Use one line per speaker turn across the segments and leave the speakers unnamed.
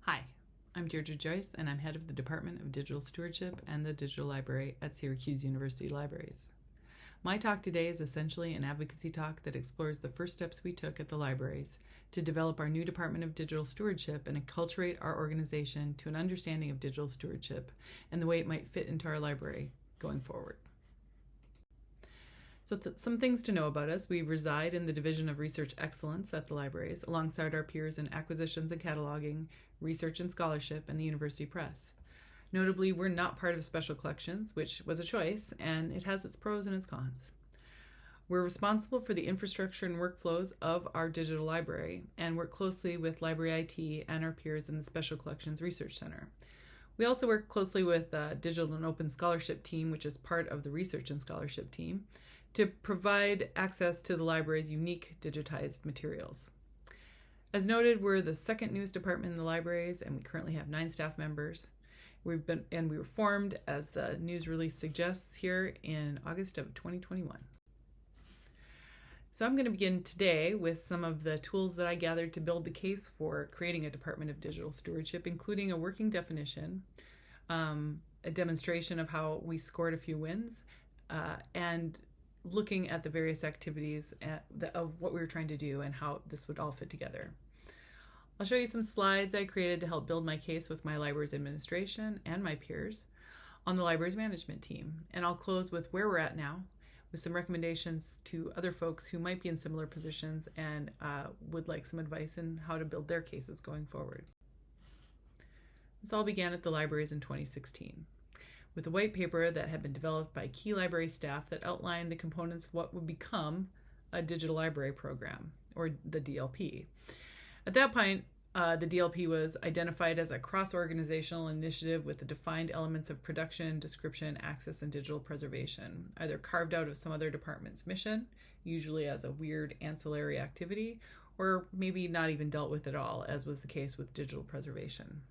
Hi, I'm Déirdre Joyce, and I'm head of the Department of Digital Stewardship and the Digital Library at Syracuse University Libraries. My talk today is essentially an advocacy talk that explores the first steps we took at the libraries to develop our new Department of Digital Stewardship and acculturate our organization to an understanding of digital stewardship and the way it might fit into our library going forward. So some things to know about us. We reside in the Division of Research Excellence at the libraries, alongside our peers in acquisitions and cataloging, research and scholarship, and the University Press. Notably, we're not part of special collections, which was a choice, and it has its pros and its cons. We're responsible for the infrastructure and workflows of our digital library and work closely with Library IT and our peers in the Special Collections Research Center. We also work closely with the Digital and Open Scholarship team, which is part of the Research and Scholarship team, to provide access to the library's unique digitized materials. As noted, we're the second newest department in the libraries, and we currently have 9 staff members. We were formed, as the news release suggests here, in August of 2021. So I'm going to begin today with some of the tools that I gathered to build the case for creating a Department of Digital Stewardship, including a working definition, a demonstration of how we scored a few wins, and looking at the various activities of what we were trying to do and how this would all fit together. I'll show you some slides I created to help build my case with my library's administration and my peers on the library's management team. And I'll close with where we're at now, with some recommendations to other folks who might be in similar positions and would like some advice on how to build their cases going forward. This all began at the libraries in 2016. With a white paper that had been developed by key library staff that outlined the components of what would become a digital library program, or the DLP. At that point, the DLP was identified as a cross-organizational initiative with the defined elements of production, description, access, and digital preservation, either carved out of some other department's mission, usually as a weird ancillary activity, or maybe not even dealt with at all, as was the case with digital preservation.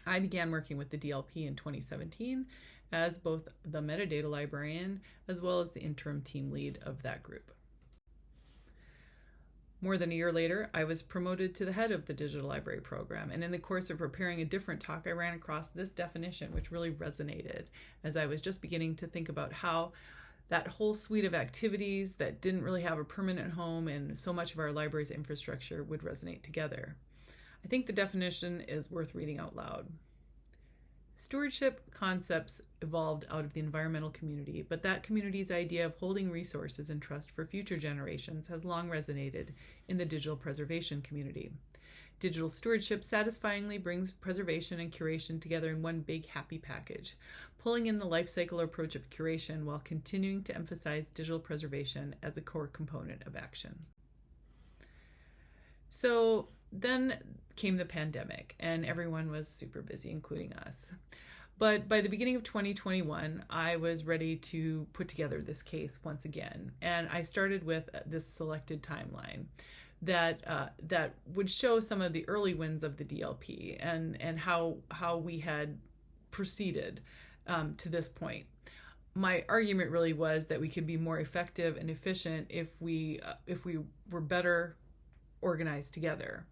I began working with the DLP in 2017 as both the metadata librarian as well as the interim team lead of that group. More than a year later, I was promoted to the head of the digital library program, and in the course of preparing a different talk, I ran across this definition, which really resonated as I was just beginning to think about how that whole suite of activities that didn't really have a permanent home and so much of our library's infrastructure would resonate together. I think the definition is worth reading out loud. Stewardship concepts evolved out of the environmental community, but that community's idea of holding resources in trust for future generations has long resonated in the digital preservation community. Digital stewardship satisfyingly brings preservation and curation together in one big happy package, pulling in the life cycle approach of curation while continuing to emphasize digital preservation as a core component of action. So then came the pandemic, and everyone was super busy, including us. But by the beginning of 2021, I was ready to put together this case once again, and I started with this selected timeline that would show some of the early wins of the DLP and how we had proceeded to this point. My argument really was that we could be more effective and efficient if we were better organized together.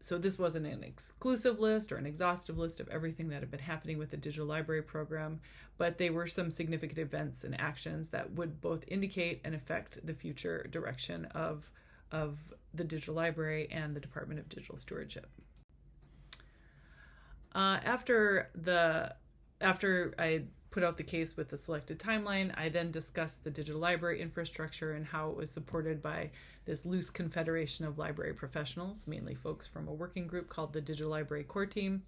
So this wasn't an exclusive list or an exhaustive list of everything that had been happening with the digital library program, but they were some significant events and actions that would both indicate and affect the future direction of the digital library and the Department of Digital Stewardship. After I put out the case with the selected timeline, I then discussed the digital library infrastructure and how it was supported by this loose confederation of library professionals, mainly folks from a working group called the Digital Library Core Team,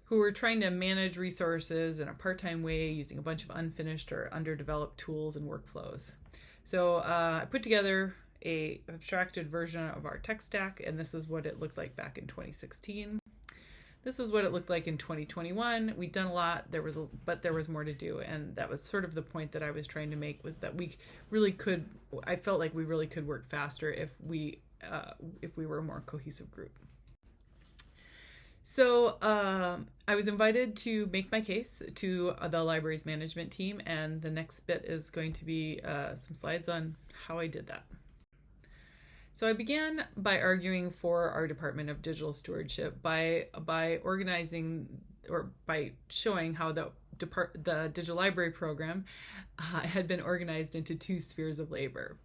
who were trying to manage resources in a part-time way using a bunch of unfinished or underdeveloped tools and workflows. So I put together an abstracted version of our tech stack, and this is what it looked like back in 2016. This is what it looked like in 2021. We'd done a lot, but there was more to do, and that was sort of the point that I was trying to make, was that I felt like we really could work faster if we were a more cohesive group. So I was invited to make my case to the library's management team, and the next bit is going to be some slides on how I did that. So I began by arguing for our Department of Digital Stewardship by organizing, or by showing how the Digital Library program had been organized into two spheres of labor.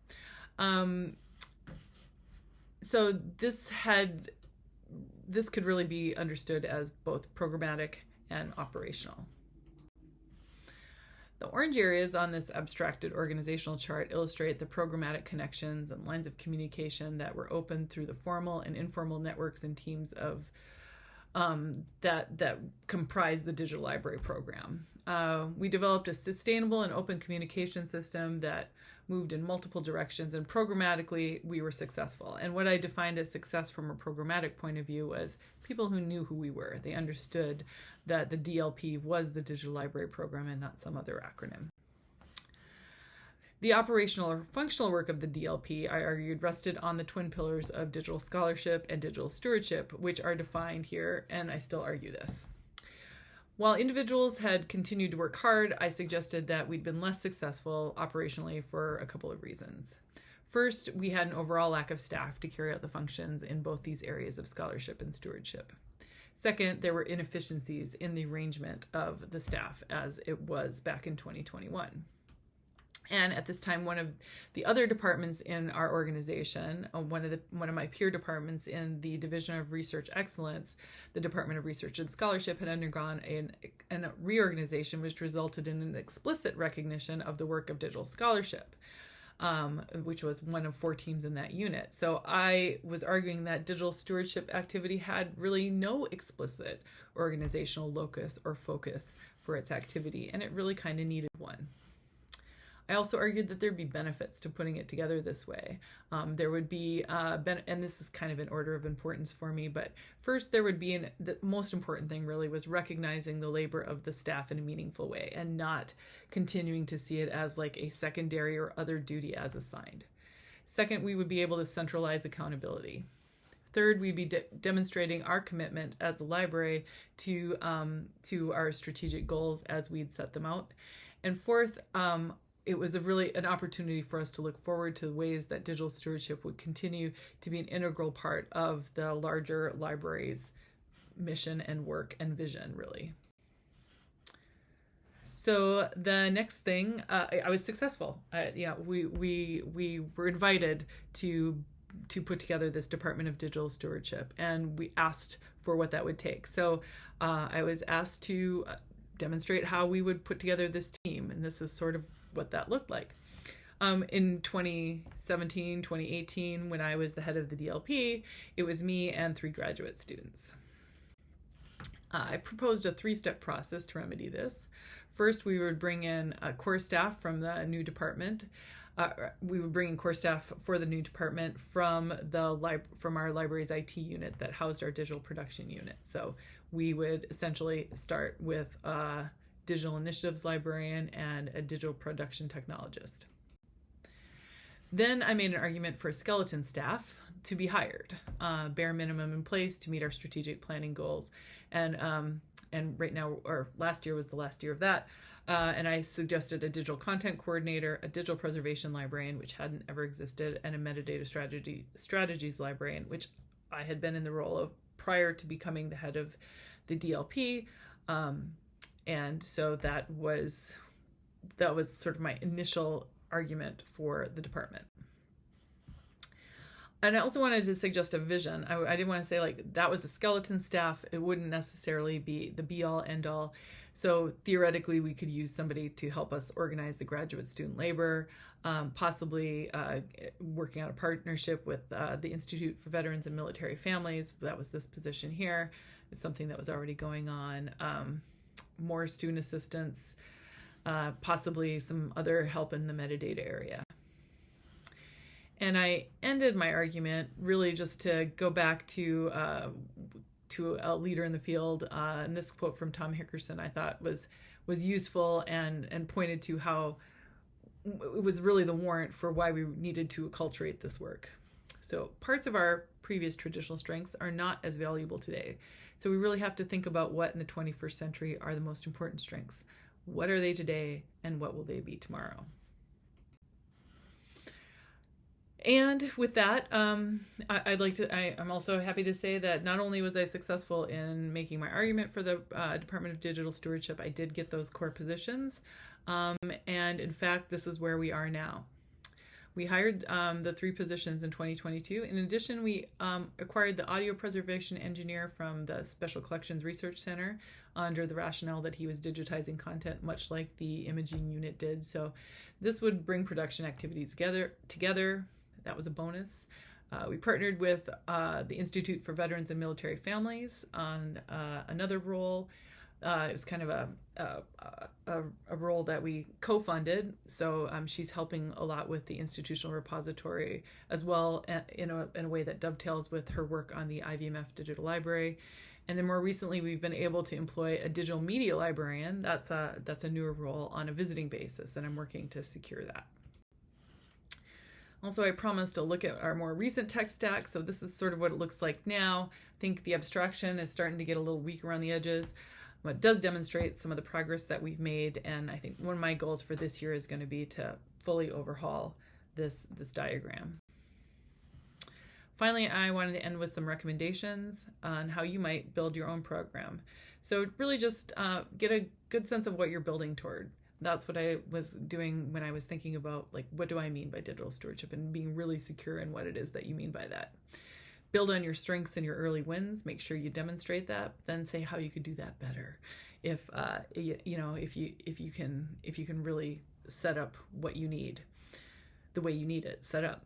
So this could really be understood as both programmatic and operational. The orange areas on this abstracted organizational chart illustrate the programmatic connections and lines of communication that were opened through the formal and informal networks and teams of that comprise the Digital Library program. We developed a sustainable and open communication system that moved in multiple directions, and programmatically we were successful. And what I defined as success from a programmatic point of view was people who knew who we were. They understood that the DLP was the Digital Library program and not some other acronym. The operational or functional work of the DLP, I argued, rested on the twin pillars of digital scholarship and digital stewardship, which are defined here, and I still argue this. While individuals had continued to work hard, I suggested that we'd been less successful operationally for a couple of reasons. First, we had an overall lack of staff to carry out the functions in both these areas of scholarship and stewardship. Second, there were inefficiencies in the arrangement of the staff as it was back in 2021. And at this time, one of the other departments in our organization, one of my peer departments in the Division of Research Excellence, the Department of Research and Scholarship, had undergone a reorganization which resulted in an explicit recognition of the work of digital scholarship, which was one of 4 teams in that unit. So I was arguing that digital stewardship activity had really no explicit organizational locus or focus for its activity, and it really kind of needed one. I also argued that there'd be benefits to putting it together this way. There would be, and this is kind of in order of importance for me, but first there would be, the most important thing really was recognizing the labor of the staff in a meaningful way and not continuing to see it as like a secondary or other duty as assigned. Second, we would be able to centralize accountability. Third, we'd be demonstrating our commitment as a library to our strategic goals as we'd set them out. And fourth, it was really an opportunity for us to look forward to the ways that digital stewardship would continue to be an integral part of the larger library's mission and work and vision, really. So the next thing, I was successful. We were invited to put together this Department of Digital Stewardship, and we asked for what that would take. So I was asked to demonstrate how we would put together this team, and this is sort of what that looked like. In 2017, 2018, when I was the head of the DLP, it was me and 3 graduate students. I proposed a 3-step process to remedy this. First, we would bring in core staff from the new department. We would bring in core staff for the new department from our library's IT unit that housed our digital production unit. So we would essentially start with a digital initiatives librarian and a digital production technologist. Then I made an argument for a skeleton staff to be hired, bare minimum in place to meet our strategic planning goals. And right now, or last year was the last year of that. And I suggested a digital content coordinator, a digital preservation librarian, which hadn't ever existed, and a metadata strategies librarian, which I had been in the role of prior to becoming the head of the DLP. And so that was sort of my initial argument for the department. And I also wanted to suggest a vision. I didn't want to say like that was a skeleton staff. It wouldn't necessarily be the be-all, end-all. So theoretically, we could use somebody to help us organize the graduate student labor, possibly working on a partnership with the Institute for Veterans and Military Families. That was this position here. It's something that was already going on. More student assistance, possibly some other help in the metadata area. And I ended my argument really just to go back to a leader in the field. And this quote from Tom Hickerson I thought was useful and pointed to how it was really the warrant for why we needed to acculturate this work. So parts of our previous traditional strengths are not as valuable today. So we really have to think about what in the 21st century are the most important strengths. What are they today and what will they be tomorrow? And with that, I'm also happy to say that not only was I successful in making my argument for the Department of Digital Stewardship, I did get those core positions. And in fact, this is where we are now. We hired the 3 positions in 2022. In addition, we acquired the audio preservation engineer from the Special Collections Research Center under the rationale that he was digitizing content much like the imaging unit did. So this would bring production activities together. That was a bonus. We partnered with the Institute for Veterans and Military Families on another role. It was kind of a role that we co-funded. So she's helping a lot with the institutional repository as well in a way that dovetails with her work on the IVMF digital library. And then more recently, we've been able to employ a digital media librarian. That's a newer role on a visiting basis, and I'm working to secure that. Also, I promised to look at our more recent tech stack, so this is sort of what it looks like now. I think the abstraction is starting to get a little weak around the edges, but it does demonstrate some of the progress that we've made, and I think one of my goals for this year is going to be to fully overhaul this diagram. Finally, I wanted to end with some recommendations on how you might build your own program. So really just get a good sense of what you're building toward. That's what I was doing when I was thinking about, like, what do I mean by digital stewardship, and being really secure in what it is that you mean by that. Build on your strengths and your early wins. Make sure you demonstrate that. Then say how you could do that better. If you can really set up what you need, the way you need it set up.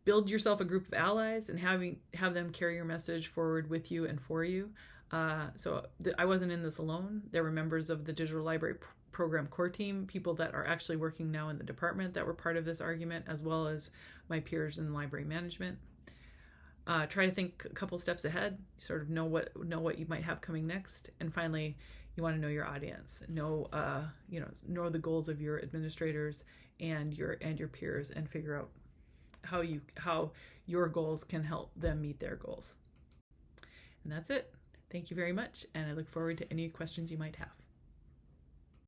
Build yourself a group of allies and have them carry your message forward with you and for you. I wasn't in this alone. There were members of the digital library program core team, people that are actually working now in the department that were part of this argument, as well as my peers in library management. Try to think a couple steps ahead, sort of know what you might have coming next. And finally, you want to know your audience, know the goals of your administrators and your peers, and figure out how your goals can help them meet their goals. And that's it. Thank you very much, and I look forward to any questions you might have.